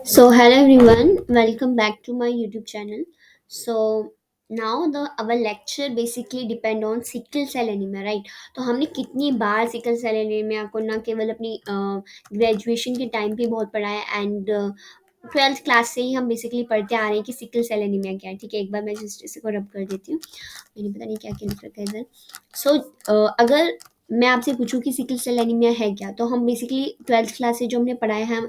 So hello everyone, welcome back to my YouTube channel. So now the our lecture basically depend on sickle cell anemia, right? तो हमने कितनी बार sickle cell anaemia को ना केवल अपनी graduation के time पे बहुत पढ़ा है एंड ट्वेल्थ क्लास से ही हम बेसिकली पढ़ते आ रहे हैं कि सिकल सेल एनीमिया क्या है। ठीक है, एक बार मैं जस्ट इसे को रब कर देती हूँ। मैंने पता नहीं क्या क्या लिख रखा है इधर। सो अगर मैं आपसे पूछूं कि सिकल सेल एनीमिया है क्या, तो हम बेसिकली ट्वेल्थ क्लास से जो हमने पढ़ा है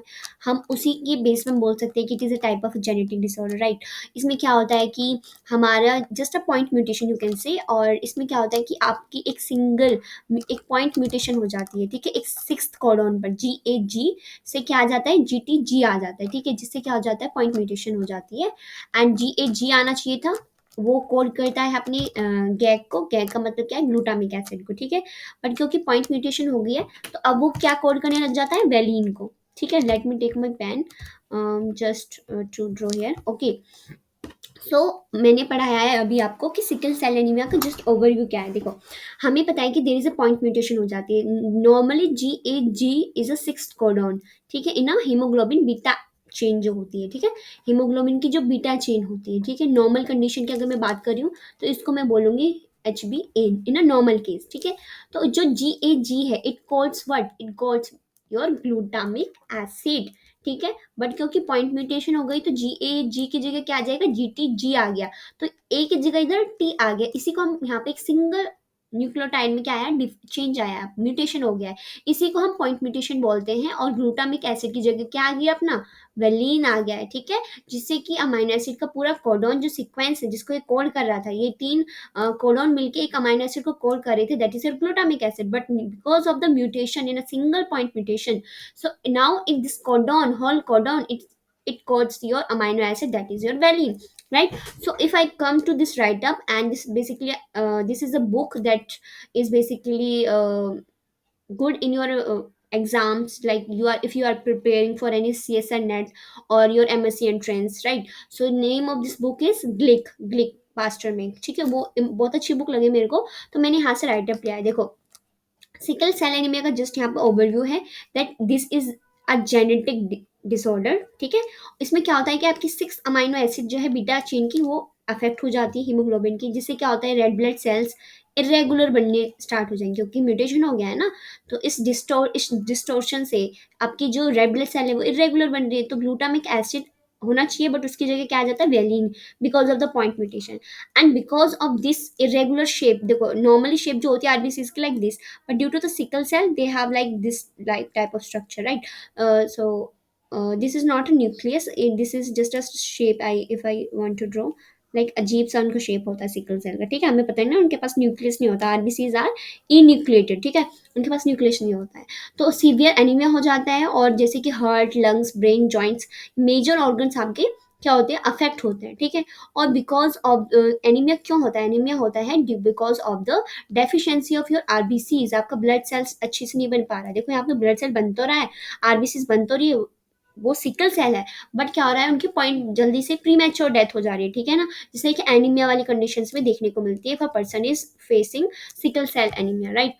हम उसी के बेस में बोल सकते हैं कि it is a type of genetic disorder, right. इसमें क्या होता है कि हमारा just a point mutation you can say, और इसमें क्या होता है कि आपकी एक पॉइंट म्यूटेशन हो जाती है। ठीक है, एक सिक्स्थ कोडॉन पर GAG से क्या आ जाता है, GTG आ जाता है। ठीक है, जिससे क्या हो जाता है, पॉइंट म्यूटेशन हो जाती है एंड GAG आना चाहिए था। वो कोड करता है अपने गैग को। गैग का मतलब क्या है, ग्लूटामिक एसिड को। ठीक है, बट क्योंकि पॉइंट म्यूटेशन हो गई है तो अब वो क्या कोड करने लग जाता है, वेलिन को। ठीक है, let me take my pen just to draw here. Okay, so मैंने पढ़ाया है अभी आपको कि सिकल सेल एनीमिया का जस्ट ओवरव्यू क्या है। देखो, हमें पता है कि there is a point mutation हो जाती है। Normally GAG is a sixth codon. ठीक है, in a haemoglobin beta chain जो होती है। ठीक है, हीमोग्लोबिन की जो बीटा चेन होती है। ठीक है, नॉर्मल कंडीशन की अगर मैं बात कर रही हूँ तो इसको मैं बोलूंगी HbA in a normal case. ठीक है, तो जो GAG है, it codes what, it codes your glutamic acid. ठीक है, बट क्योंकि पॉइंट म्यूटेशन हो गई तो GAG की जगह क्या आ जाएगा, GTG आ गया। तो ए की जगह इधर टी आ गया। इसी को हम यहाँ पे एक सिंगल न्यूक्लियोटाइड में क्या आया, चेंज आया, म्यूटेशन हो गया है। इसी को हम पॉइंट म्यूटेशन बोलते हैं। और ग्लूटामिक एसिड की जगह क्या आ गया, अपना वेलिन आ गया है। ठीक है, जिससे कि अमाइनो एसिड का पूरा कोडॉन जो सीक्वेंस है जिसको ये कोड कर रहा था, ये तीन कोडॉन मिलके एक अमाइनो एसिड को कोड कर रहे थे, that is glutamic acid. But because of the mutation in a single point mutation, so now in this codon, whole codon, it codes your amino acid, that is your valine, right? So if I come to this write up, and this basically this is a book that is basically good in your exams, like you are, if you are preparing for any CSR net or your MSc entrance, right? So name of this book is glick pastor में। ठीक है, वो बहुत अच्छी book लगी मेरे को, तो मैंने यहाँ से राइट अप लिया है। देखो, सिकल सेल एनीमिया का जस्ट यहाँ पे ओवरव्यू है that this is a genetic disorder. ठीक है, इसमें क्या होता है कि आपकी सिक्स अमाइनो एसिड जो है बीटा चेन की, वो अफेक्ट हो जाती है हीमोग्लोबिन की, जिससे क्या होता है, रेड ब्लड सेल्स इरेगुलर बनने स्टार्ट हो जाएंगे क्योंकि म्यूटेशन हो गया है ना। तो इस डिस्टोर्शन से आपकी जो रेड ब्लड सेल है वो इरेगुलर बन रही है, तो ग्लूटामिक एसिड होना चाहिए बट उसकी जगह क्या आ जाता है, valine, because of the point mutation. And because of this irregular shape, देखो नॉर्मली शेप जो होती है आरबीसीज की like this, but due to the sickle cell they have like this like type of structure, right? This is not a nucleus, this is just a shape, I if I want to draw, like अजीब सा उनका shape होता है sickle cell का। ठीक है, हमें पता है ना, उनके पास न्यूक्लियस नहीं होता, आरबीसीज आर इन्यूक्लिएटेड। ठीक है, उनके पास न्यूक्लियस नहीं होता है। तो सीवियर एनीमिया हो जाता है, और जैसे कि heart, lungs, brain, joints, major organs आपके क्या होते हैं, अफेक्ट होते हैं। ठीक है, और बिकॉज ऑफ एनीमिया क्यों होता है, एनीमिया होता है because of the deficiency of your RBCs. आपका ब्लड सेल्स अच्छे से नहीं बन पा रहा है। देखो यहाँ पे ब्लड सेल बन तो रहा है, आरबीसीज बन तो रही है, वो सिकल सेल है, बट क्या हो रहा है, उनकी पॉइंट जल्दी से प्रीमेच्योर डेथ हो जा रही है। ठीक है ना, जिससे कि एनीमिया वाली कंडीशंस में देखने को मिलती है if a person is facing sickle cell anaemia, right.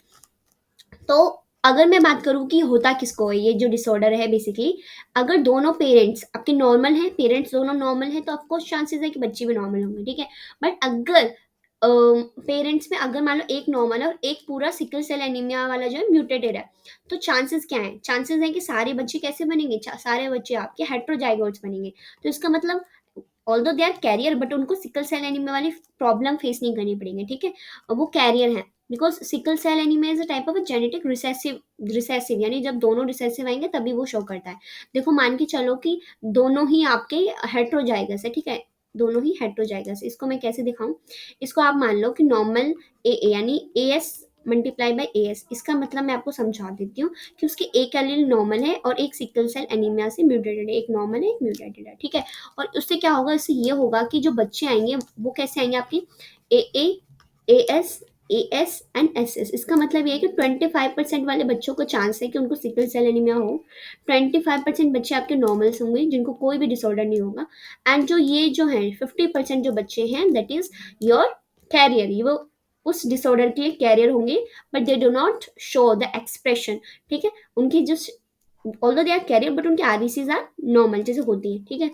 तो अगर मैं बात करूं कि होता किसको है ये जो डिसऑर्डर है, बेसिकली अगर दोनों पेरेंट्स आपके नॉर्मल हैं, पेरेंट्स दोनों नॉर्मल हैं, तो ऑफकोर्स चांसेस है कि बच्चे भी नॉर्मल होंगे। ठीक है, बट अगर पेरेंट्स में अगर मान लो एक नॉर्मल है और एक पूरा सिकल सेल एनीमिया वाला जो है म्यूटेटेड है, तो चांसेस क्या है, चांसेस है कि सारे बच्चे कैसे बनेंगे, सारे बच्चे आपके हेट्रोजाइगोट्स बनेंगे। तो इसका मतलब although they are carrier, but उनको सिकल सेल एनीमिया वाली प्रॉब्लम फेस नहीं करनी पड़ेगी। ठीक है, और वो कैरियर है, because sickle cell anaemia is a type of genetic recessive, यानी जब दोनों रिसेसिव आएंगे तभी वो शो करता है। देखो मान के चलो कि दोनों ही आपके हेट्रोजाइगस है। ठीक है, दोनों ही हेट्रोजाइगस है। इसको मैं कैसे दिखाऊं, इसको आप मान लो कि नॉर्मल ए यानी AS मल्टीप्लाई बाय AS। इसका मतलब मैं आपको समझा देती हूँ कि उसके एक एलील नॉर्मल है और एक सिकल सेल एनीमिया से म्यूटेटेड है, एक नॉर्मल है एक म्यूटेटेड है। ठीक है, और उससे क्या होगा, इससे ये होगा कि जो बच्चे आएंगे वो कैसे आएंगे, आपकी AA AS एंड SS। इसका मतलब ये है कि 25% वाले बच्चों को चांस है कि उनको सिकल सेल एनीमिया हो, 25% बच्चे आपके नॉर्मल्स होंगे जिनको कोई भी डिसऑर्डर नहीं होगा, एंड जो ये जो है 50% जो बच्चे हैं दैट इज योर कैरियर, ये वो उस डिसऑर्डर के कैरियर होंगे, but they do not show the expression. ठीक है, उनकी जो although they are carrier but उनके आरबीसीज आर नॉर्मल जैसे होती है, ठीक है।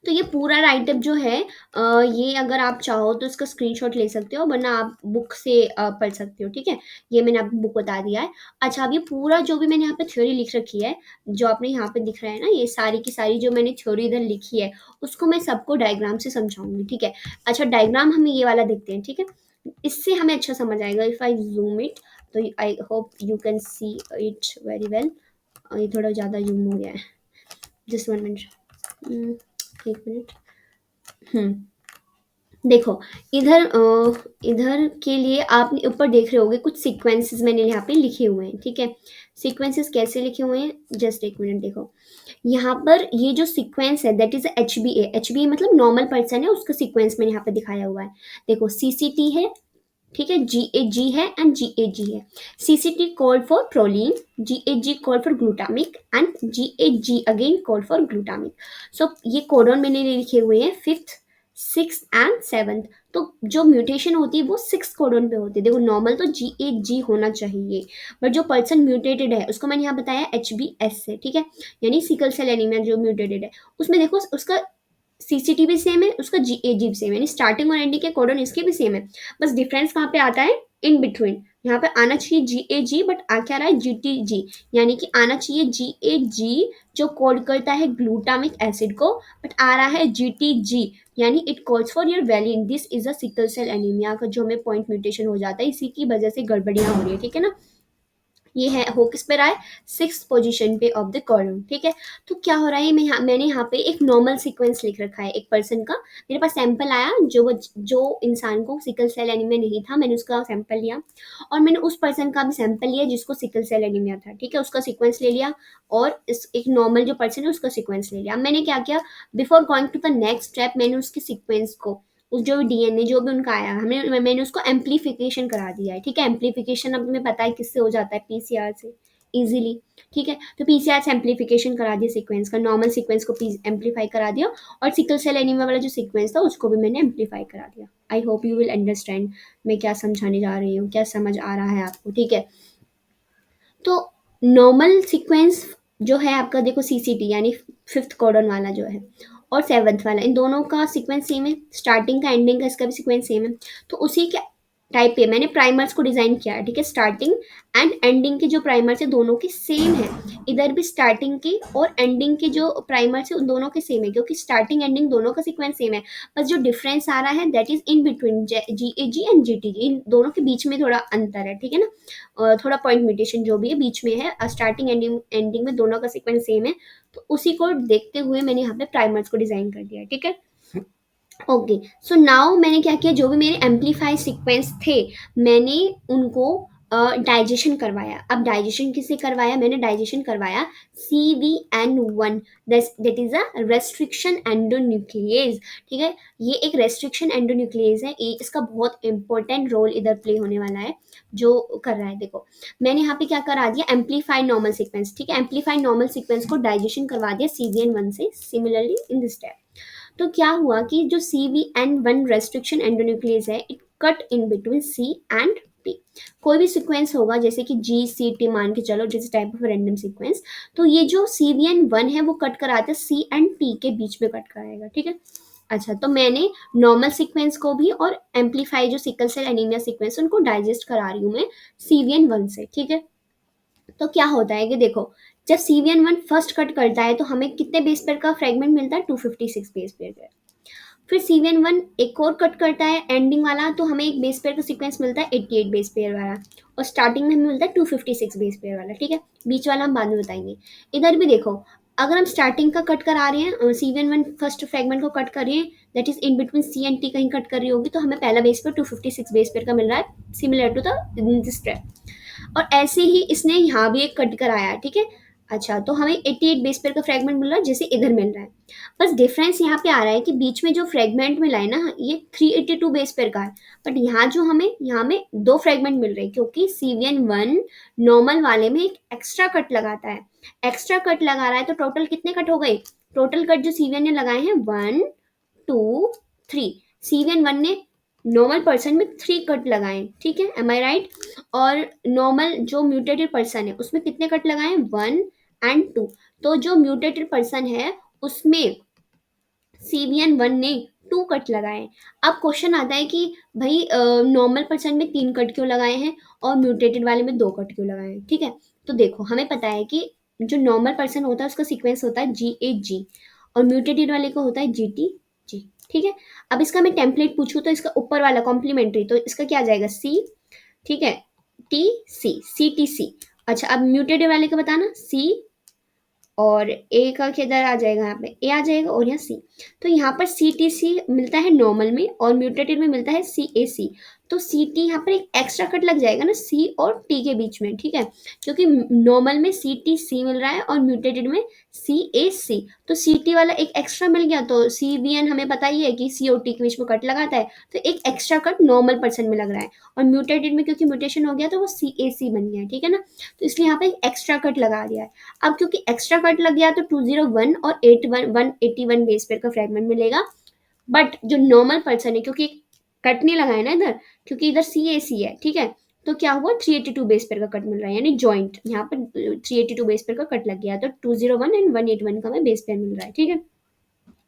तो ये पूरा राइट अप जो है ये अगर आप चाहो तो इसका स्क्रीनशॉट ले सकते हो, वरना आप बुक से पढ़ सकते हो, ठीक है। ये मैंने आपको बुक बता दिया है। अच्छा, अब ये पूरा जो भी मैंने यहाँ पे थ्योरी लिख रखी है, जो आपने यहाँ पे दिख रहा है ना, ये सारी की सारी जो मैंने थ्योरी इधर लिखी है, उसको मैं सबको डायग्राम से समझाऊंगी, ठीक है। अच्छा, डायग्राम हम ये वाला देखते हैं, ठीक है। इससे हमें अच्छा समझ आएगा। इफ आई जूम इट, तो I hope you can see it very well. ये थोड़ा ज़्यादा जूम हो गया है, जस्ट 1 मिनट। 1 मिनट। हम्म देखो, इधर इधर के लिए आप ऊपर देख रहे होगे कुछ सीक्वेंसेस मैंने यहाँ पे लिखे हुए हैं, ठीक है। सीक्वेंसेस कैसे लिखे हुए हैं, जस्ट 1 मिनट देखो। यहाँ पर ये जो सीक्वेंस है दैट इज HBA। HBA मतलब नॉर्मल पर्सन है, उसका सीक्वेंस मैंने यहाँ पे दिखाया हुआ है। देखो, CCT है, ठीक है, GAG है एंड GAG है। CCT called for proline, GAG called for glutamic and GAG again called for glutamic. So ये कोडॉन मैंने लिखे हुए हैं, फिफ्थ, सिक्स एंड सेवंथ। तो जो म्यूटेशन होती है वो सिक्स कोडॉन पे होती है। देखो, नॉर्मल तो GAG होना चाहिए, बट जो पर्सन म्यूटेटेड है उसको मैंने यहाँ बताया HBS से, ठीक है, यानी सिकल सेल एनीमिया जो म्यूटेटेड है, उसमें देखो उसका CCT भी सेम है, उसका GAG भी सेम है, यानी स्टार्टिंग और एंडिंग के कोडन इसके भी सेम है। बस डिफरेंस कहाँ पे आता है, इन बिटवीन। यहाँ पे आना चाहिए GAG, बट आ क्या रहा है GTG, यानी कि आना चाहिए GAG जो कोड करता है ग्लूटामिक एसिड को, बट आ रहा है GTG, यानी it calls for your valine. This is a sickle cell anaemia का जो हमें पॉइंट म्यूटेशन हो जाता है, इसी की वजह से गड़बड़ियां हो रही है, ठीक है ना। ये है हो किस पे रहा है, सिक्स पोजीशन पे ऑफ द कॉलम, ठीक है। तो क्या हो रहा है, मैंने यहाँ पे एक नॉर्मल सीक्वेंस लिख रखा है एक पर्सन का। मेरे पास सैंपल आया, जो इंसान को सिकल सेल एनीमिया नहीं था, मैंने उसका सैंपल लिया, और मैंने उस पर्सन का भी सैंपल लिया जिसको सिकल सेल एनीमिया था, ठीक है, उसका सीक्वेंस ले लिया, और इस एक नॉर्मल जो पर्सन है उसका सीक्वेंस ले लिया। अब मैंने क्या किया, before going to the next step, मैंने उसके सीक्वेंस को, उस जो DNA जो भी उनका आया, मैंने उसको एम्पलीफिकेशन करा दिया है, ठीक है। एम्पलीफिकेशन अब तुम्हें पता है किससे हो जाता है, PCR से इजीली, ठीक है। तो PCR से एम्पलीफिकेशन करा दिया सीक्वेंस का, नॉर्मल सीक्वेंस को एम्पलीफाई करा दिया, और सिकल सेल एनीमिया वाला जो सीक्वेंस था उसको भी मैंने एम्पलीफाई करा दिया। I hope you will understand मैं क्या समझाने जा रही हूँ, क्या समझ आ रहा है आपको, ठीक है। तो नॉर्मल सीक्वेंस जो है आपका, देखो CCT यानी फिफ्थ कॉर्डन वाला जो है, और सेवन्थ वाला, इन दोनों का सीक्वेंस सेम है, स्टार्टिंग का एंडिंग का इसका भी सीक्वेंस सेम है। तो उसी के टाइप पे मैंने प्राइमर्स को डिजाइन किया है, ठीक है। स्टार्टिंग एंड एंडिंग के जो प्राइमर्स है दोनों के सेम है। इधर भी स्टार्टिंग के और एंडिंग के जो प्राइमर्स है उन दोनों के सेम है, क्योंकि स्टार्टिंग एंडिंग दोनों का सीक्वेंस सेम है। बस जो डिफरेंस आ रहा है that is in between GAG and GTG, इन दोनों के बीच में थोड़ा अंतर है, ठीक है ना। थोड़ा पॉइंट म्यूटेशन जो भी है बीच में है, स्टार्टिंग एंडिंग एंडिंग में दोनों का सीक्वेंस सेम है। तो उसी को देखते हुए मैंने यहाँ पे प्राइमर्स को डिजाइन कर दिया, ठीक है। ओके, सो नाउ मैंने क्या किया, जो भी मेरे एम्पलीफाई सीक्वेंस थे मैंने उनको डाइजेशन करवाया। अब डाइजेशन किससे करवाया, मैंने डाइजेशन करवाया CVN1, that is a restriction endonuclease, ठीक है। ये एक रेस्ट्रिक्शन एंडोन्यूक्लियेज है, इसका बहुत इंपॉर्टेंट रोल इधर प्ले होने वाला है जो कर रहा है। देखो, मैंने यहाँ पे क्या करा दिया, एम्पलीफाइड नॉर्मल सीक्वेंस, ठीक है, एम्पलीफाइड नॉर्मल सीक्वेंस को डाइजेशन करवा दिया CVN1 से। सिमिलरली इन दिस स्टेप, तो क्या हुआ कि जो CVN1 रेस्ट्रिक्शन एंडोन्यूक्लियस है, it cut in between C and P। कोई भी सीक्वेंस होगा जैसे कि GCT मान के चलो, जिस टाइप ऑफ रैंडम सीक्वेंस, तो ये जो CVN1 है वो कट कराता है C एंड P के बीच में कट कराएगा, ठीक है। अच्छा, तो मैंने नॉर्मल सीक्वेंस को भी और एम्पलीफाई जो सिकल सेल एनीमिया सीक्वेंस उनको डाइजेस्ट करा रही हूँ मैं CVN1 से, ठीक है। तो क्या होता है कि देखो, जब CVN1 फर्स्ट कट करता है तो हमें कितने बेस पेयर का फ्रेगमेंट मिलता है, 256 बेस पेयर का। फिर CVN1 एक और कट करता है एंडिंग वाला, तो हमें एक बेस पेयर का सीक्वेंस मिलता है 88 बेस पेयर वाला, और स्टार्टिंग में हमें मिलता है 256 बेस पेयर वाला, ठीक है। बीच वाला हम बाद में बताएंगे। इधर भी देखो, अगर हम स्टार्टिंग का कट करा रहे हैं, CVN1 फर्स्ट फ्रेगमेंट को कट कर रहे हैं, that is in between C and T कहीं कट कर रही होगी, तो हमें पहला बेस पेयर 256 बेस पेयर का मिल रहा है, similar to the this step. और ऐसे ही इसने यहाँ भी एक कट कराया है, ठीक है। अच्छा, तो हमें 88 बेस पेयर का फ्रेगमेंट मिल रहा है जैसे इधर मिल रहा है। बस डिफरेंस यहाँ पे आ रहा है कि बीच में जो फ्रेगमेंट मिला है ना, ये 382 बेस पेयर का है, बट यहाँ जो हमें यहाँ में दो फ्रेगमेंट मिल रहे हैं, क्योंकि CVN1 नॉर्मल वाले में एक एक्स्ट्रा कट लगाता है। एक्स्ट्रा कट लगा रहा है, तो टोटल कितने कट हो गए, टोटल कट जो CVN ने लगाए हैं 1 2 3। CVN1 ने नॉर्मल पर्सन में 3 कट लगाए, ठीक है, एम आई राइट। और नॉर्मल जो म्यूटेटेड पर्सन है उसमें कितने कट लगाए, 1 एंड टू। तो जो म्यूटेटेड पर्सन है उसमें CVN1 ने 2 कट लगाए। अब क्वेश्चन आता है कि भाई नॉर्मल पर्सन में 3 कट क्यों लगाए हैं और म्यूटेटेड वाले में 2 कट क्यों लगाए हैं। ठीक है, तो देखो हमें पता है कि जो नॉर्मल पर्सन होता है उसका सीक्वेंस होता है GAG और म्यूटेटेड वाले का होता है GTG। ठीक है, अब इसका मैं टेम्पलेट पूछूं तो इसका ऊपर वाला कॉम्प्लीमेंट्री, तो इसका क्या आ जाएगा C। ठीक है, TC CTC। अच्छा, अब म्यूटेटेड वाले का बताना C और ए का किधर आ जाएगा, यहाँ पे ए आ जाएगा और यहाँ सी। तो यहाँ पर CTC मिलता है नॉर्मल में और म्यूटेटेड में मिलता है CAC। तो CT यहाँ पर एक एक्स्ट्रा कट लग जाएगा ना C और T के बीच में। ठीक है, क्योंकि नॉर्मल में CTC मिल रहा है और म्यूटेटेड में CAC। तो CT वाला एक एक्स्ट्रा मिल गया, तो CVN हमें पता ही है कि C और T के बीच में कट लगाता है, तो एक एक्स्ट्रा कट नॉर्मल पर्सन में लग रहा है। और म्यूटेटेड में क्योंकि म्यूटेशन हो गया तो वो CAC बन गया। ठीक है ना, तो इसलिए यहाँ पे एक एक्स्ट्रा कट लगा दिया है। अब क्योंकि एक्स्ट्रा कट लग गया तो 201 और 181 बेस पेयर का फ्रेगमेंट मिलेगा। बट जो नॉर्मल पर्सन है, क्योंकि कट नहीं लगा है ना इधर, क्योंकि इधर CAC है। ठीक है, तो क्या हुआ, 382 बेस पेयर का कट मिल रहा है, यानी जॉइंट यहाँ पर 382 बेस पेयर का कट लग गया, तो 201 एंड 181 का हमें बेस पेयर मिल रहा है। ठीक है,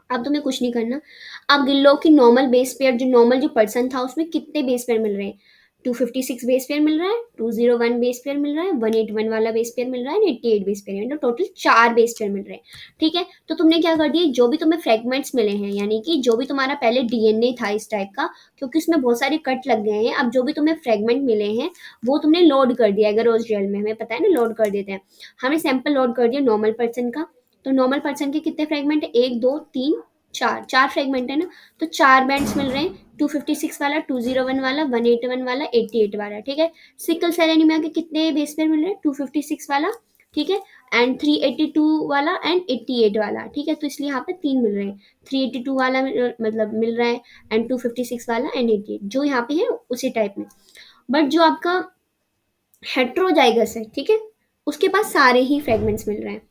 अब तुम्हें कुछ नहीं करना, अब गिन लो कि नॉर्मल बेस पेयर, जो नॉर्मल जो पर्सन था उसमें कितने बेस पेयर मिल रहे हैं। 256 बेस पेयर मिल रहा है, 201 बेस पेयर मिल रहा है, 181 वाला बेस पेयर मिल रहा है, 88 बेस पेयर, मतलब टोटल 4 बेस पेयर मिल रहे हैं। ठीक है, तो तुमने क्या कर दिया, जो भी तुम्हें फ्रेगमेंट्स मिले हैं, यानी कि जो भी तुम्हारा पहले DNA था इस टाइप का, क्योंकि उसमें बहुत सारे कट लग गए हैं, अब जो भी तुम्हें फ्रेगमेंट मिले हैं वो तुमने लोड कर दिया। अगर रोज रियल में हमें पता है ना लोड कर देते हैं, हमने सैंपल लोड कर दिया नॉर्मल पर्सन का। तो नॉर्मल पर्सन के कितने फ्रेगमेंट है, 1 2 3 4, 4 फ्रेगमेंट है ना, तो 4 बैंड्स मिल रहे हैं, 256 वाला, 201 वाला, 181 वाला, 88 वाला। ठीक है, सिकल सेल एनीमिया के कितने बेस पेयर मिल रहे हैं, 256 वाला, ठीक है, एंड 382 वाला एंड 88 वाला। ठीक है, तो इसलिए यहाँ पे 3 मिल रहे हैं, 382 वाला मतलब मिल रहा है एंड 256 वाला एंड 88 जो यहाँ पे है उसी टाइप में। बट जो आपका हेट्रोजाइगस है, ठीक है, उसके पास सारे ही फ्रेगमेंट्स मिल रहे हैं।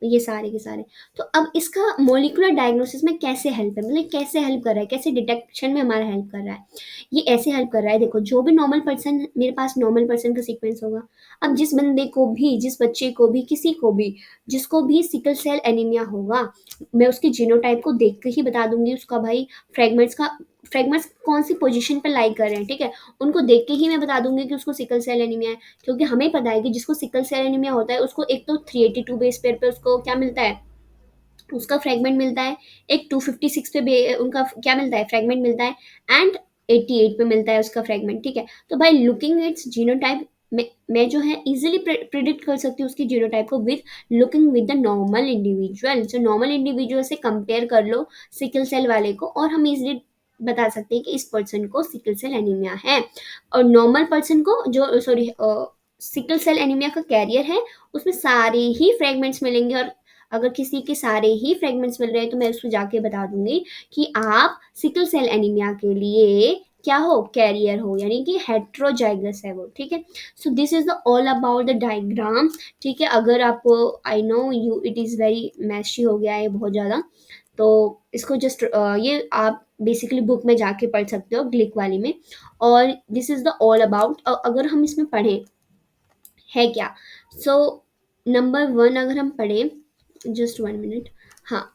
ये सारे के सारे। तो अब इसका मोलिकुलर डायग्नोसिस में कैसे हेल्प है, मतलब कैसे हेल्प कर रहा है, कैसे डिटेक्शन में हमारा हेल्प कर रहा है। ये ऐसे हेल्प कर रहा है, देखो जो भी नॉर्मल पर्सन, मेरे पास नॉर्मल पर्सन का सीक्वेंस होगा। अब जिस बंदे को भी, जिस बच्चे को भी, किसी को भी, जिसको भी सिकल सेल एनीमिया होगा, मैं उसके जीनोटाइप को देख के ही बता दूंगी उसका भाई फ्रेगमेंट्स कौन सी पोजीशन पर लाई कर रहे हैं। ठीक है, उनको देख के ही मैं बता दूंगी कि उसको सिकल सेल एनीमिया है। क्योंकि हमें पता है कि जिसको सिकल सेल एनीमिया होता है उसको एक तो 382 बेस पेयर पे उसको क्या मिलता है, उसका फ्रेगमेंट मिलता है, एक 256 पे उनका क्या मिलता है, फ्रेगमेंट मिलता है, एंड 88 पे मिलता है उसका फ्रेगमेंट। ठीक है, तो भाई लुकिंग इट्स जीनोटाइप, मैं जो है इजीली प्रिडिक्ट कर सकती हूँ उसकी जीनोटाइप को with looking with the normal individual. जो नॉर्मल इंडिविजुअल से कंपेयर कर लो सिकल सेल वाले को, और हम इजीली बता सकते हैं कि इस पर्सन को सिकल सेल एनीमिया है। और नॉर्मल पर्सन को, जो सॉरी सिकल सेल एनीमिया का कैरियर है, उसमें सारे ही फ्रेगमेंट्स मिलेंगे। और अगर किसी के सारे ही फ्रेगमेंट्स मिल रहे हैं तो मैं उसको जाके बता दूंगी कि आप सिकल सेल एनीमिया के लिए क्या हो, कैरियर हो, यानी कि हेट्रोजाइगस है वो। ठीक है, so this is the all about the diagram. ठीक है, अगर आपको, I know you it is very meshy हो गया है बहुत ज़्यादा, तो इसको जस्ट ये आप बेसिकली बुक में जाके पढ़ सकते हो ग्लिक वाली में। और this is the all about, अगर हम इसमें पढ़ें है क्या। सो नंबर 1 अगर हम पढ़ें, जस्ट 1 मिनट, हाँ,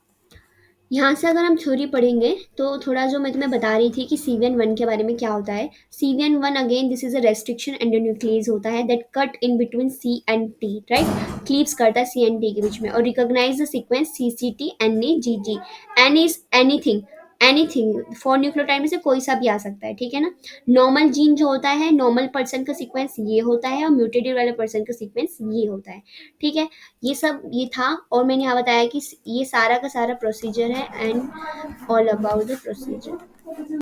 यहाँ से अगर हम थ्योरी पढ़ेंगे तो थोड़ा जो मैं तुम्हें बता रही थी कि CVN1 के बारे में क्या होता है। CVN1 again this is a restriction endonuclease होता है that cut in between C and T, right, cleaves करता है C एंड T के बीच में, और recognise the sequence CCT NAGG। N is anything, anything four nucleotide में से कोई सा भी आ सकता है। ठीक है ना, नॉर्मल जीन जो होता है, नॉर्मल पर्सन का सीक्वेंस ये होता है और म्यूटेटेड वाले पर्सन का सीक्वेंस ये होता है। ठीक है, ये सब ये था, और मैंने यहाँ बताया कि ये सारा का सारा प्रोसीजर है and all about the procedure.